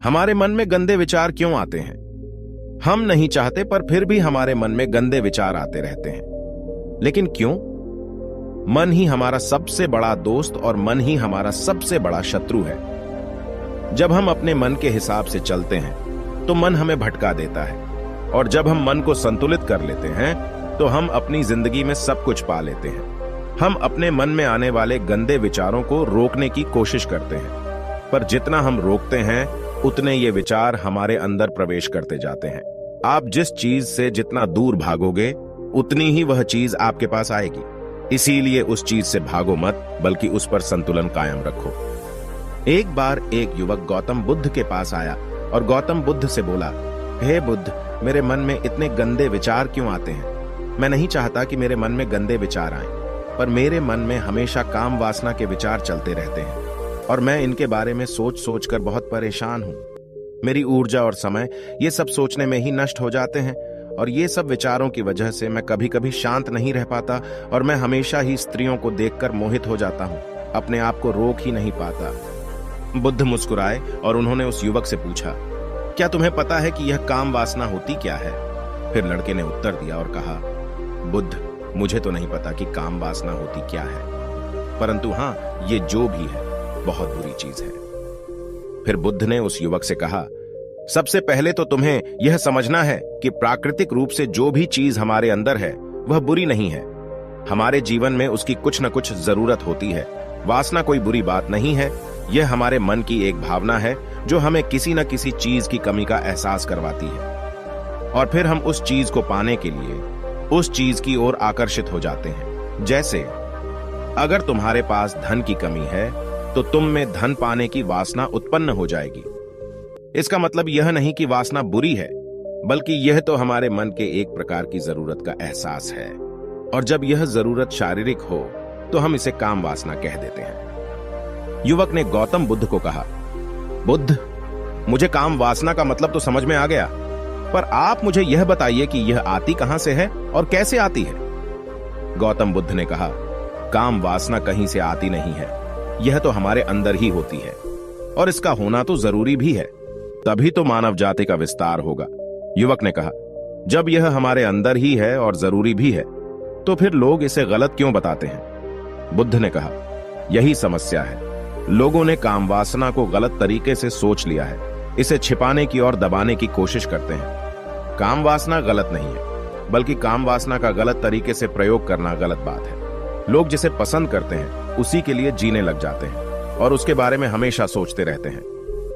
हमारे मन में गंदे विचार क्यों आते हैं? हम नहीं चाहते पर फिर भी हमारे मन में गंदे विचार आते रहते हैं। लेकिन क्यों? मन ही हमारा सबसे बड़ा दोस्त और मन ही हमारा सबसे बड़ा शत्रु है। जब हम अपने मन के हिसाब से चलते हैं तो मन हमें भटका देता है, और जब हम मन को संतुलित कर लेते हैं तो हम अपनी जिंदगी में सब कुछ पा लेते हैं। हम अपने मन में आने वाले गंदे विचारों को रोकने की कोशिश करते हैं, पर जितना हम रोकते हैं उतने ये विचार हमारे अंदर प्रवेश करते जाते हैं। आप जिस चीज से जितना दूर भागोगे उतनी ही वह चीज आपके पास आएगी। इसीलिए उस चीज से भागो मत, बल्कि उस पर संतुलन कायम रखो। एक बार एक युवक गौतम बुद्ध के पास आया और गौतम बुद्ध से बोला, हे बुद्ध, मेरे मन में इतने गंदे विचार क्यों आते हैं? मैं नहीं चाहता कि मेरे मन में गंदे विचार आएं, पर मेरे मन में हमेशा काम वासना के विचार चलते रहते हैं और मैं इनके बारे में सोच सोच कर बहुत परेशान हूं। मेरी ऊर्जा और समय ये सब सोचने में ही नष्ट हो जाते हैं, और ये सब विचारों की वजह से मैं कभी कभी शांत नहीं रह पाता और मैं हमेशा ही स्त्रियों को देखकर मोहित हो जाता हूं, अपने आप को रोक ही नहीं पाता। बुद्ध मुस्कुराए और उन्होंने उस युवक से पूछा, क्या तुम्हें पता है कि यह काम वासना होती क्या है? फिर लड़के ने उत्तर दिया और कहा, बुद्ध, मुझे तो नहीं पता कि काम वासना होती क्या है, परंतु हां, ये जो भी है बहुत बुरी चीज है। फिर बुद्ध ने उस युवक से कहा, सबसे पहले तो तुम्हें यह समझना है कि प्राकृतिक रूप से जो भी चीज हमारे अंदर है वह बुरी नहीं है। हमारे जीवन में उसकी कुछ न कुछ जरूरत होती है। वासना कोई बुरी बात नहीं है, यह हमारे मन की एक भावना है जो हमें किसी न किसी चीज की कमी का एहसास करवाती है, और फिर हम उस चीज को पाने के लिए उस चीज की ओर आकर्षित हो जाते हैं। जैसे अगर तुम्हारे पास धन की कमी है तो तुम में धन पाने की वासना उत्पन्न हो जाएगी। इसका मतलब यह नहीं कि वासना बुरी है, बल्कि यह तो हमारे मन के एक प्रकार की जरूरत का एहसास है, और जब यह जरूरत शारीरिक हो तो हम इसे काम वासना कह देते हैं। युवक ने गौतम बुद्ध को कहा, बुद्ध, मुझे काम वासना का मतलब तो समझ में आ गया, पर आप मुझे यह बताइए कि यह आती कहां से है और कैसे आती है? गौतम बुद्ध ने कहा, काम वासना कहीं से आती नहीं है, यह तो हमारे अंदर ही होती है, और इसका होना तो जरूरी भी है, तभी तो मानव जाति का विस्तार होगा। युवक ने कहा, जब यह हमारे अंदर ही है और जरूरी भी है तो फिर लोग इसे गलत क्यों बताते हैं? बुद्ध ने कहा, यही समस्या है। लोगों ने काम वासना को गलत तरीके से सोच लिया है, इसे छिपाने की और दबाने की कोशिश करते हैं। काम वासना गलत नहीं है, बल्कि काम वासना का गलत तरीके से प्रयोग करना गलत बात है। लोग जिसे पसंद करते हैं उसी के लिए जीने लग जाते हैं और उसके बारे में हमेशा सोचते रहते हैं,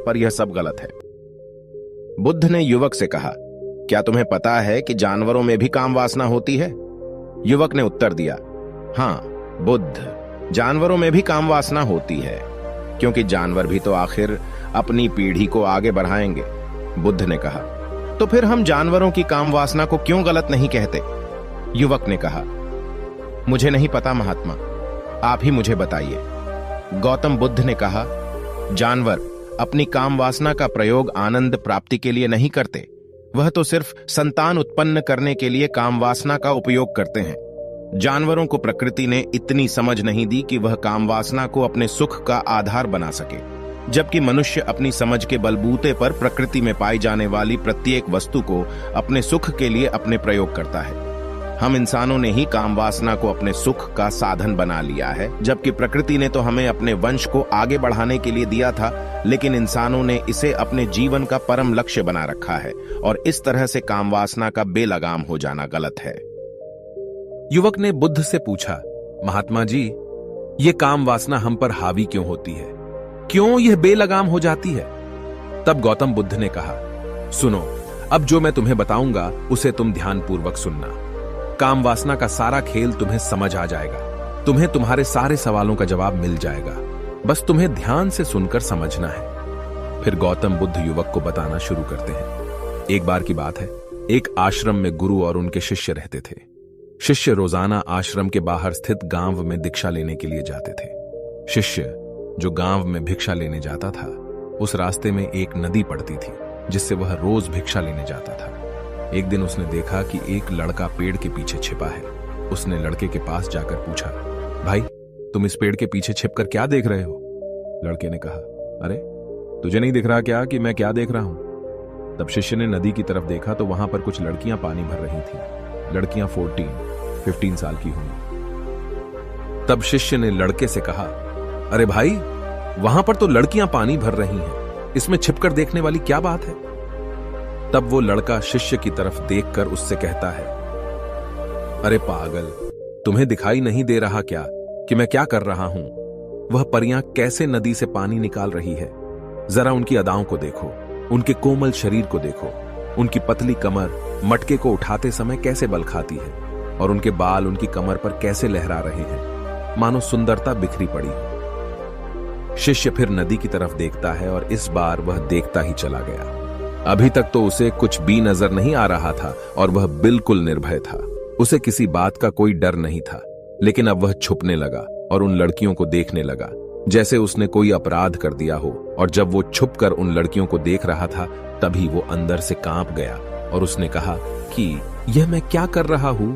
पर यह सब गलत है। बुद्ध ने युवक से कहा, क्या तुम्हें पता है कि जानवरों में भी काम वासना होती है? युवक ने उत्तर दिया, हां बुद्ध, जानवरों में भी काम वासना होती है, क्योंकि जानवर भी तो आखिर अपनी पीढ़ी को आगे बढ़ाएंगे। बुद्ध ने कहा, तो फिर हम जानवरों की काम वासना को क्यों गलत नहीं कहते? युवक ने कहा, मुझे नहीं पता महात्मा, आप ही मुझे बताइए। गौतम बुद्ध ने कहा, जानवर अपनी काम वासना का प्रयोग आनंद प्राप्ति के लिए नहीं करते, वह तो सिर्फ संतान उत्पन्न करने के लिए काम वासना का उपयोग करते हैं। जानवरों को प्रकृति ने इतनी समझ नहीं दी कि वह काम वासना को अपने सुख का आधार बना सके, जबकि मनुष्य अपनी समझ के बलबूते पर प्रकृति में पाई जाने वाली प्रत्येक वस्तु को अपने सुख के लिए अपने प्रयोग करता है। हम इंसानों ने ही काम वासना को अपने सुख का साधन बना लिया है, जबकि प्रकृति ने तो हमें अपने वंश को आगे बढ़ाने के लिए दिया था, लेकिन इंसानों ने इसे अपने जीवन का परम लक्ष्य बना रखा है, और इस तरह से काम वासना का बेलगाम हो जाना गलत है। युवक ने बुद्ध से पूछा, महात्मा जी, ये काम वासना हम पर हावी क्यों होती है? क्यों यह बेलगाम हो जाती है? तब गौतम बुद्ध ने कहा, सुनो, अब जो मैं तुम्हें बताऊंगा उसे तुम ध्यानपूर्वक सुनना। काम वासना का सारा खेल तुम्हें समझ आ जाएगा, तुम्हें तुम्हारे सारे सवालों का जवाब मिल जाएगा, बस तुम्हें ध्यान से सुनकर समझना है। फिर गौतम बुद्ध युवक को बताना शुरू करते हैं। एक बार की बात है, एक आश्रम में गुरु और उनके शिष्य रहते थे। शिष्य रोजाना आश्रम के बाहर स्थित गांव में दीक्षा लेने के लिए जाते थे। शिष्य जो गांव में भिक्षा लेने जाता था, उस रास्ते में एक नदी पड़ती थी जिससे वह रोज भिक्षा लेने जाता था। एक दिन उसने देखा कि एक लड़का पेड़ के पीछे छिपा है। उसने लड़के के पास जाकर पूछा, भाई, तुम इस पेड़ के पीछे छिपकर क्या देख रहे हो? लड़के ने कहा, अरे तुझे नहीं दिख रहा क्या कि मैं क्या देख रहा हूं? तब शिष्य ने नदी की तरफ देखा तो वहां पर कुछ लड़कियां पानी भर रही थी। लड़कियां 14-15 साल की होंगी। तब शिष्य ने लड़के से कहा, अरे भाई, वहां पर तो लड़कियां पानी भर रही हैं, इसमें छिपकर देखने वाली क्या बात है? तब वो लड़का शिष्य की तरफ देखकर उससे कहता है, अरे पागल, तुम्हें दिखाई नहीं दे रहा क्या कि मैं क्या कर रहा हूं? वह परियां कैसे नदी से पानी निकाल रही है। जरा उनकी अदाओं को देखो, उनके कोमल शरीर को देखो, उनकी पतली कमर मटके को उठाते समय कैसे बल खाती है, और उनके बाल उनकी कमर पर कैसे लहरा रहे हैं, मानो सुंदरता बिखरी पड़ी हो। शिष्य फिर नदी की तरफ देखता है और इस बार वह देखता ही चला गया। अभी तक तो उसे कुछ भी नजर नहीं आ रहा था और वह बिल्कुल निर्भय था। उसे किसी बात का कोई डर नहीं था, लेकिन अब वह छुपने लगा और उन लड़कियों को देखने लगा जैसे उसने कोई अपराध कर दिया हो। और जब वो छुपकर उन लड़कियों को देख रहा था तभी वो अंदर से कांप गया और उसने कहा कि यह मैं क्या कर रहा हूं?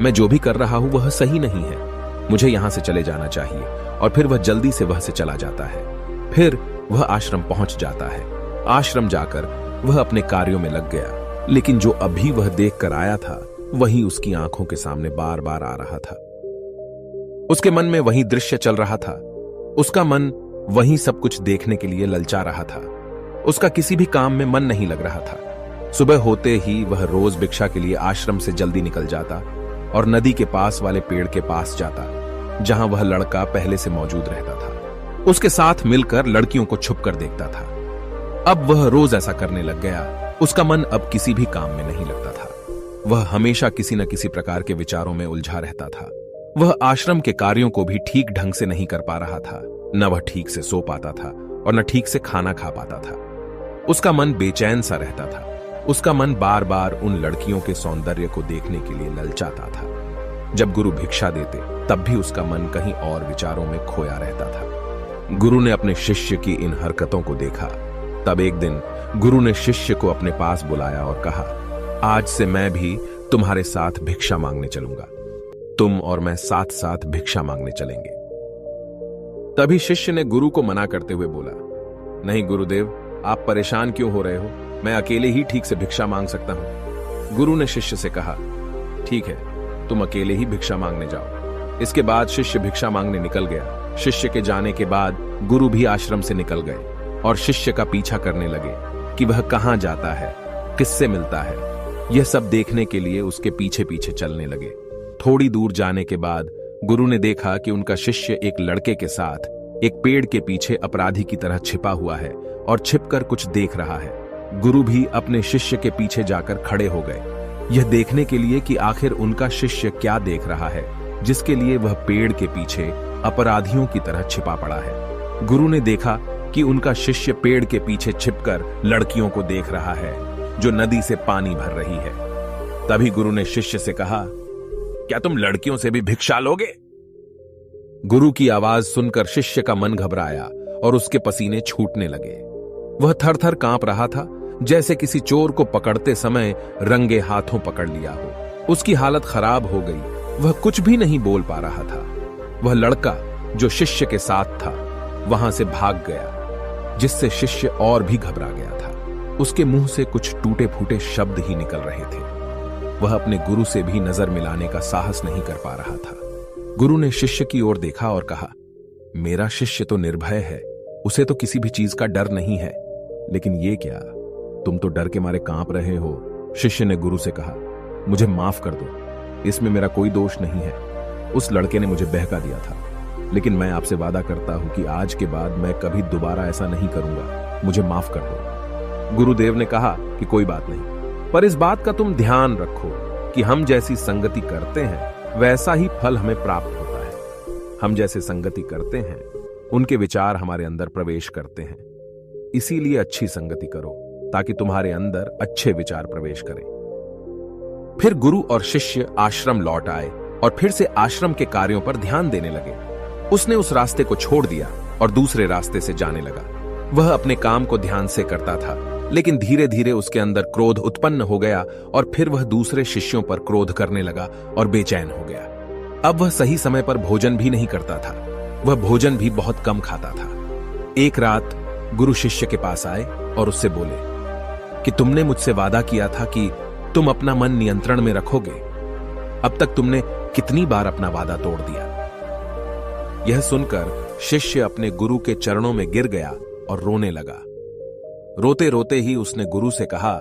मैं जो भी कर रहा हूं वह सही नहीं है, मुझे यहां से चले जाना चाहिए। और फिर वह जल्दी से वह से चला जाता है। फिर वह आश्रम पहुंच जाता है। आश्रम जाकर वह अपने कार्यों में लग गया, लेकिन जो अभी वह देख कर आया था वही उसकी आंखों के सामने बार बार आ रहा था। उसके मन में वही दृश्य चल रहा था। उसका मन वही सब कुछ देखने के लिए ललचा रहा था। उसका किसी भी काम में मन नहीं लग रहा था। सुबह होते ही वह रोज भिक्षा के लिए आश्रम से जल्दी निकल जाता और नदी के पास वाले पेड़ के पास जाता जहां वह लड़का पहले से मौजूद रहता था। उसके साथ मिलकर लड़कियों को छुपकर देखता था। अब वह रोज ऐसा करने लग गया। उसका मन अब किसी भी काम में नहीं लगता था। वह हमेशा किसी न किसी प्रकार के विचारों में उलझा रहता था। वह आश्रम के कार्यों को भी ठीक ढंग से नहीं कर पा रहा था। न वह ठीक से सो पाता था और न ठीक से खाना खा पाता था। उसका मन बेचैन सा रहता था। उसका मन बार बार उन लड़कियों के सौंदर्य को देखने के लिए ललचाता था। जब गुरु भिक्षा देते तब भी उसका मन कहीं और विचारों में खोया रहता था। गुरु ने अपने शिष्य की इन हरकतों को देखा। तब एक दिन गुरु ने शिष्य को अपने पास बुलाया और कहा, आज से मैं भी तुम्हारे साथ भिक्षा मांगने चलूंगा। तुम और मैं साथ साथ भिक्षा मांगने चलेंगे। तभी शिष्य ने गुरु को मना करते हुए बोला, नहीं गुरुदेव, आप परेशान क्यों हो रहे हो? मैं अकेले ही ठीक से भिक्षा मांग सकता हूं। गुरु ने शिष्य से कहा, ठीक है, तुम अकेले ही भिक्षा मांगने जाओ। इसके बाद शिष्य भिक्षा मांगने निकल गया। शिष्य के जाने के बाद गुरु भी आश्रम से निकल गए और शिष्य का पीछा करने लगे कि वह कहां जाता है, किससे मिलता है। यह सब देखने के लिए उसके पीछे पीछे चलने लगे। थोड़ी दूर जाने के बाद गुरु ने देखा कि उनका शिष्य एक लड़के के साथ एक पेड़ के पीछे अपराधी की तरह छिपा हुआ है और छिपकर कुछ देख रहा है। गुरु भी अपने शिष्य के पीछे जाकर खड़े हो गए, यह देखने के लिए कि आखिर उनका शिष्य क्या देख रहा है जिसके लिए वह पेड़ के पीछे अपराधियों की तरह छिपा पड़ा है। गुरु ने देखा कि उनका शिष्य पेड़ के पीछे छिपकर लड़कियों को देख रहा है जो नदी से पानी भर रही है। तभी गुरु ने शिष्य से कहा, क्या तुम लड़कियों से भी भिक्षा लोगे? गुरु की आवाज सुनकर शिष्य का मन घबराया और उसके पसीने छूटने लगे। वह थर थर कांप रहा था, जैसे किसी चोर को पकड़ते समय रंगे हाथों पकड़ लिया हो। उसकी हालत खराब हो गई। वह कुछ भी नहीं बोल पा रहा था। वह लड़का जो शिष्य के साथ था वहां से भाग गया, जिससे शिष्य और भी घबरा गया था। उसके मुंह से कुछ टूटे फूटे शब्द ही निकल रहे थे। वह अपने गुरु से भी नजर मिलाने का साहस नहीं कर पा रहा था। गुरु ने शिष्य की ओर देखा और कहा, मेरा शिष्य तो निर्भय है, उसे तो किसी भी चीज का डर नहीं है, लेकिन ये क्या, तुम तो डर के मारे कांप रहे हो। शिष्य ने गुरु से कहा, मुझे माफ कर दो, इसमें मेरा कोई दोष नहीं है। उस लड़के ने मुझे बहका दिया था, लेकिन मैं आपसे वादा करता हूं कि आज के बाद मैं कभी दोबारा ऐसा नहीं करूंगा। मुझे माफ कर दो। गुरुदेव ने कहा कि कोई बात नहीं, पर इस बात का तुम ध्यान रखो कि हम जैसी संगति करते हैं वैसा ही फल हमें प्राप्त होता है। हम जैसे संगति करते हैं उनके विचार हमारे अंदर प्रवेश करते हैं। इसीलिए अच्छी संगति करो ताकि तुम्हारे अंदर अच्छे विचार प्रवेश करें। फिर गुरु और शिष्य आश्रम लौट आए और फिर से आश्रम के कार्यों पर ध्यान देने लगे। उसने उस रास्ते को छोड़ दिया और दूसरे रास्ते से जाने लगा। वह अपने काम को ध्यान से करता था, लेकिन धीरे धीरे उसके अंदर क्रोध उत्पन्न हो गया और फिर वह दूसरे शिष्यों पर क्रोध करने लगा और बेचैन हो गया। अब वह सही समय पर भोजन भी नहीं करता था। वह भोजन भी बहुत कम खाता था। एक रात गुरु शिष्य के पास आए और उससे बोले कि तुमने मुझसे वादा किया था कि तुम अपना मन नियंत्रण में रखोगे। अब तक तुमने कितनी बार अपना वादा तोड़ दिया। यह सुनकर शिष्य अपने गुरु के चरणों में गिर गया और रोने लगा। रोते रोते ही उसने गुरु से कहा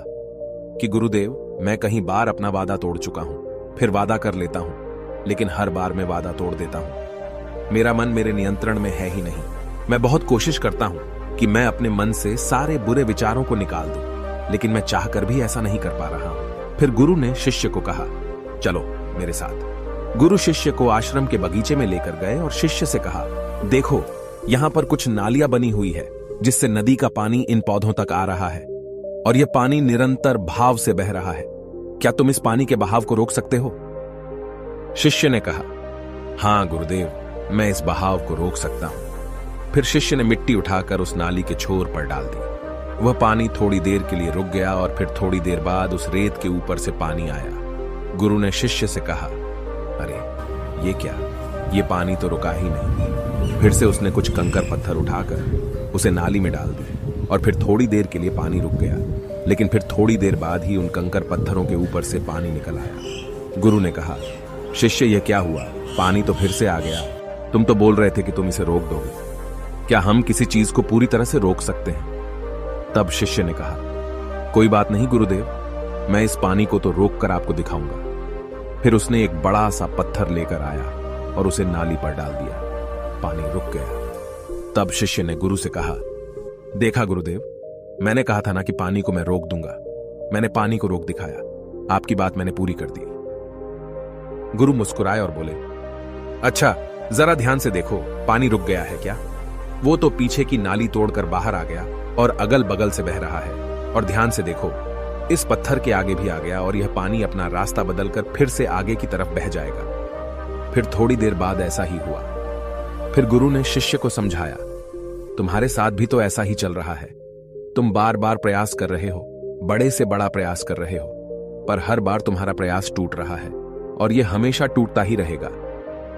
कि गुरुदेव, मैं कई बार अपना वादा तोड़ चुका हूं, फिर वादा कर लेता हूं, लेकिन हर बार मैं वादा तोड़ देता हूं। मेरा मन मेरे नियंत्रण में है ही नहीं। मैं बहुत कोशिश करता हूं कि मैं अपने मन से सारे बुरे विचारों को निकाल दूं, लेकिन मैं चाहकर भी ऐसा नहीं कर पा रहा हूं। फिर गुरु ने शिष्य को कहा, चलो मेरे साथ। गुरु शिष्य को आश्रम के बगीचे में लेकर गए और शिष्य से कहा, देखो यहां पर कुछ नालियां बनी हुई है जिससे नदी का पानी इन पौधों तक आ रहा है, और यह पानी निरंतर भाव से बह रहा है। क्या तुम इस पानी के बहाव को रोक सकते हो? शिष्य ने कहा, हां गुरुदेव, मैं इस बहाव को रोक सकता हूं। फिर शिष्य ने मिट्टी उठाकर उस नाली के छोर पर डाल दी। वह पानी थोड़ी देर के लिए रुक गया और फिर थोड़ी देर बाद उस रेत के ऊपर से पानी आया। गुरु ने शिष्य से कहा, अरे ये क्या, ये पानी तो रुका ही नहीं। फिर से उसने कुछ कंकर पत्थर उठाकर उसे नाली में डाल दी और फिर थोड़ी देर के लिए पानी रुक गया, लेकिन फिर थोड़ी देर बाद ही उन कंकर पत्थरों के ऊपर से पानी निकल आया। गुरु ने कहा, शिष्य यह क्या हुआ? पानी तो फिर से आ गया। तुम तो बोल रहे थे कि तुम इसे रोक दोगे। क्या हम किसी चीज को पूरी तरह से रोक सकते हैं? तब शिष्य ने कहा, कोई बात नहीं गुरुदेव, मैं इस पानी को तो रोक कर आपको दिखाऊंगा। फिर उसने एक बड़ा सा पत्थर लेकर आया और उसे नाली पर डाल दिया। पानी रुक गया। तब शिष्य ने गुरु से कहा, देखा गुरुदेव, मैंने कहा था ना कि पानी को मैं रोक दूंगा। मैंने पानी को रोक दिखाया। आपकी बात मैंने पूरी कर दी। गुरु मुस्कुराए और बोले, अच्छा जरा ध्यान से देखो, पानी रुक गया है क्या? वो तो पीछे की नाली तोड़कर बाहर आ गया और अगल बगल से बह रहा है। और ध्यान से देखो, इस पत्थर के आगे भी आ गया और यह पानी अपना रास्ता बदलकर फिर से आगे की तरफ बह जाएगा। फिर थोड़ी देर बाद ऐसा ही हुआ। फिर गुरु ने शिष्य को समझाया, तुम्हारे साथ भी तो ऐसा ही चल रहा है। तुम बार बार प्रयास कर रहे हो, बड़े से बड़ा प्रयास कर रहे हो, पर हर बार तुम्हारा प्रयास टूट रहा है और यह हमेशा टूटता ही रहेगा।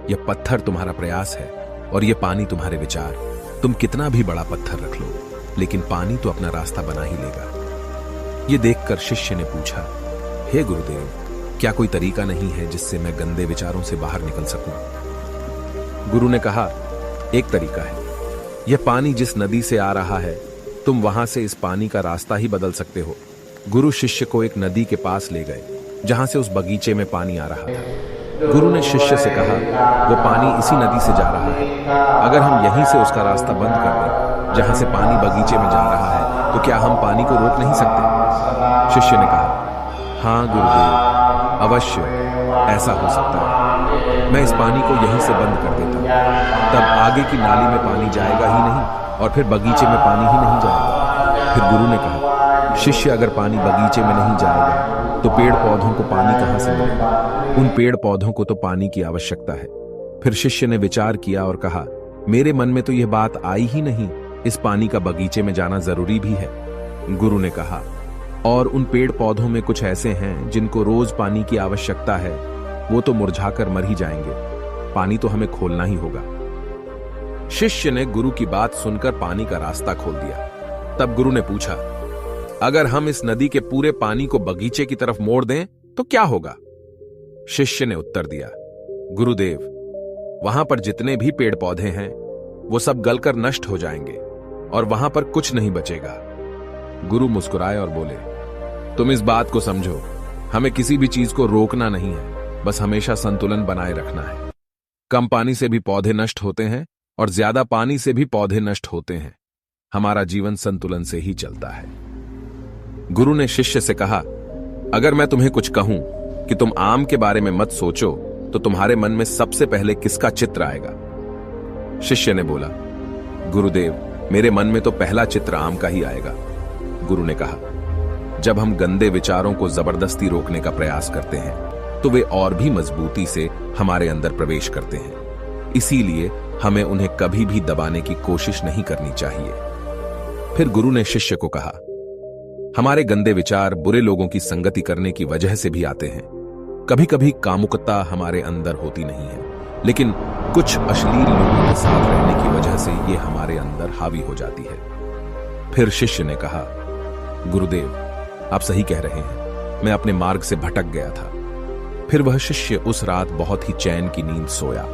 यह पत्थर तुम्हारा प्रयास है और यह पानी तुम्हारे विचार। तुम कितना भी बड़ा पत्थर रख लो, लेकिन पानी तो अपना रास्ता बना ही लेगा। यह देखकर शिष्य ने पूछा, हे गुरुदेव, क्या कोई तरीका नहीं है जिससे मैं गंदे विचारों से बाहर निकल सकूं? गुरु ने कहा, एक तरीका है। यह पानी जिस नदी से आ रहा है, तुम वहां से इस पानी का रास्ता ही बदल सकते हो। गुरु शिष्य को एक नदी के पास ले गए जहां से उस बगीचे में पानी आ रहा था। गुरु ने शिष्य से कहा, वो पानी इसी नदी से जा रहा है। अगर हम यहीं से उसका रास्ता बंद कर दें जहां से पानी बगीचे में जा रहा है, तो क्या हम पानी को रोक नहीं सकते? शिष्य ने कहा, हाँ गुरुदेव, अवश्य ऐसा हो सकता है। मैं इस पानी को यहीं से बंद कर देता हूं। तब आगे की नाली में पानी जाएगा ही नहीं और फिर बगीचे में पानी ही नहीं जाएगा। फिर गुरु ने कहा, शिष्य अगर पानी बगीचे में नहीं जाएगा तो पेड़ पौधों को पानी कहां से मिलेगा? उन पेड़ पौधों को तो पानी की आवश्यकता है। फिर शिष्य ने विचार किया और कहा, मेरे मन में तो यह बात आई ही नहीं, इस पानी का बगीचे में जाना जरूरी भी है। गुरु ने कहा, और उन पेड़ पौधों में कुछ ऐसे हैं जिनको रोज पानी की आवश्यकता है, वो तो मुरझाकर मर ही जाएंगे। पानी तो हमें खोलना ही होगा। शिष्य ने गुरु की बात सुनकर पानी का रास्ता खोल दिया। तब गुरु ने पूछा, अगर हम इस नदी के पूरे पानी को बगीचे की तरफ मोड़ दें तो क्या होगा? शिष्य ने उत्तर दिया, गुरुदेव, वहां पर जितने भी पेड़ पौधे हैं वो सब गलकर नष्ट हो जाएंगे और वहां पर कुछ नहीं बचेगा। गुरु मुस्कुराए और बोले, तुम इस बात को समझो, हमें किसी भी चीज को रोकना नहीं है, बस हमेशा संतुलन बनाए रखना है। कम पानी से भी पौधे नष्ट होते हैं और ज्यादा पानी से भी पौधे नष्ट होते हैं। हमारा जीवन संतुलन से ही चलता है। गुरु ने शिष्य से कहा, अगर मैं तुम्हें कुछ कहूं कि तुम आम के बारे में मत सोचो, तो तुम्हारे मन में सबसे पहले किसका चित्र आएगा? शिष्य ने बोला, गुरुदेव, मेरे मन में तो पहला चित्र आम का ही आएगा। गुरु ने कहा, जब हम गंदे विचारों को जबरदस्ती रोकने का प्रयास करते हैं तो वे और भी मजबूती से हमारे अंदर प्रवेश करते हैं। इसीलिए हमें उन्हें कभी भी दबाने की कोशिश नहीं करनी चाहिए। फिर गुरु ने शिष्य को कहा, हमारे गंदे विचार बुरे लोगों की संगति करने की वजह से भी आते हैं। कभी कभी कामुकता हमारे अंदर होती नहीं है, लेकिन कुछ अश्लील लोगों के साथ रहने की वजह से ये हमारे अंदर हावी हो जाती है। फिर शिष्य ने कहा, गुरुदेव, आप सही कह रहे हैं, मैं अपने मार्ग से भटक गया था। फिर वह शिष्य उस रात बहुत ही चैन की नींद सोया।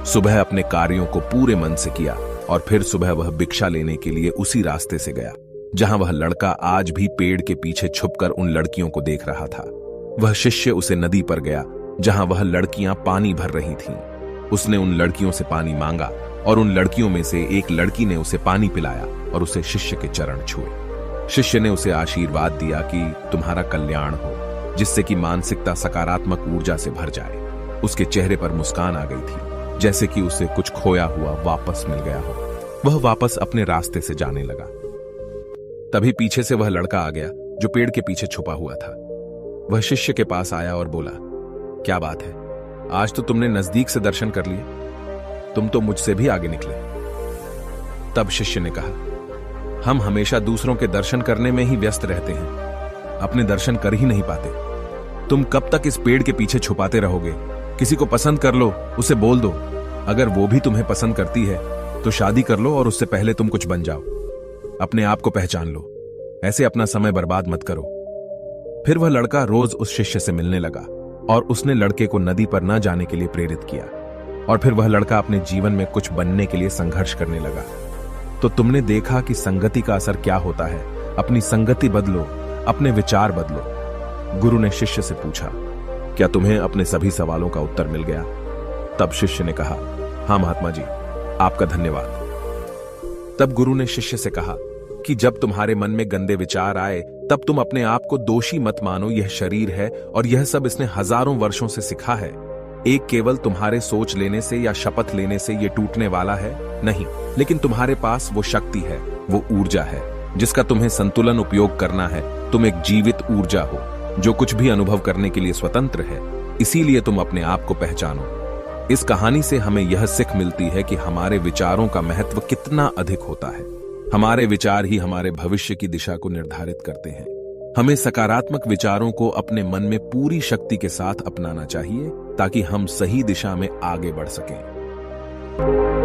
सुबह अपने कार्यों को पूरे मन से किया और फिर सुबह वह भिक्षा लेने के लिए उसी रास्ते से गया जहां वह लड़का आज भी पेड़ के पीछे छुपकर उन लड़कियों को देख रहा था। वह शिष्य उसे नदी पर गया जहां वह लड़कियां पानी भर रही थीं। उसने उन लड़कियों से पानी मांगा और उन लड़कियों में से एक लड़की ने उसे पानी पिलाया और उसे शिष्य के चरण छुए। शिष्य ने उसे आशीर्वाद दिया कि तुम्हारा कल्याण हो, जिससे कि मानसिकता सकारात्मक ऊर्जा से भर जाए। उसके चेहरे पर मुस्कान आ गई थी, जैसे कि उसे कुछ खोया हुआ वापस मिल गया हो। वह वापस अपने रास्ते से जाने लगा। तभी पीछे से वह लड़का आ गया जो पेड़ के पीछे छुपा हुआ था। वह शिष्य के पास आया और बोला, क्या बात है, आज तो तुमने नजदीक से दर्शन कर लिए, तुम तो मुझसे भी आगे निकले। तब शिष्य ने कहा, हम हमेशा दूसरों के दर्शन करने में ही व्यस्त रहते हैं, अपने दर्शन कर ही नहीं पाते। तुम कब तक इस पेड़ के पीछे छुपाते रहोगे? किसी को पसंद कर लो, उसे बोल दो। अगर वो भी तुम्हें पसंद करती है तो शादी कर लो और उससे पहले तुम कुछ बन जाओ। अपने आप को पहचान लो, ऐसे अपना समय बर्बाद मत करो। फिर वह लड़का रोज उस शिष्य से मिलने लगा और उसने लड़के को नदी पर न जाने के लिए प्रेरित किया। और फिर वह लड़का अपने जीवन में कुछ बनने के लिए संघर्ष करने लगा। तो तुमने देखा कि संगति का असर क्या होता है। अपनी संगति बदलो, अपने विचार बदलो। गुरु ने शिष्य से पूछा, क्या तुम्हें अपने सभी सवालों का उत्तर मिल गया? तब शिष्य ने कहा, हाँ महात्मा जी, आपका धन्यवाद। तब गुरु ने शिष्य से कहा कि जब तुम्हारे मन में गंदे विचार आए तब तुम अपने आप को दोषी मत मानो। यह शरीर है और यह सब इसने हजारों वर्षों से सीखा है। एक केवल तुम्हारे सोच लेने से या शपथ लेने से यह टूटने वाला है नहीं, लेकिन तुम्हारे पास वो शक्ति है, वो ऊर्जा है जिसका तुम्हें संतुलन उपयोग करना है। तुम एक जीवित ऊर्जा हो जो कुछ भी अनुभव करने के लिए स्वतंत्र है। इसीलिए तुम अपने आप को पहचानो। इस कहानी से हमें यह सीख मिलती है कि हमारे विचारों का महत्व कितना अधिक होता है। हमारे विचार ही हमारे भविष्य की दिशा को निर्धारित करते हैं। हमें सकारात्मक विचारों को अपने मन में पूरी शक्ति के साथ अपनाना चाहिए ताकि हम सही दिशा में आगे बढ़ सकें।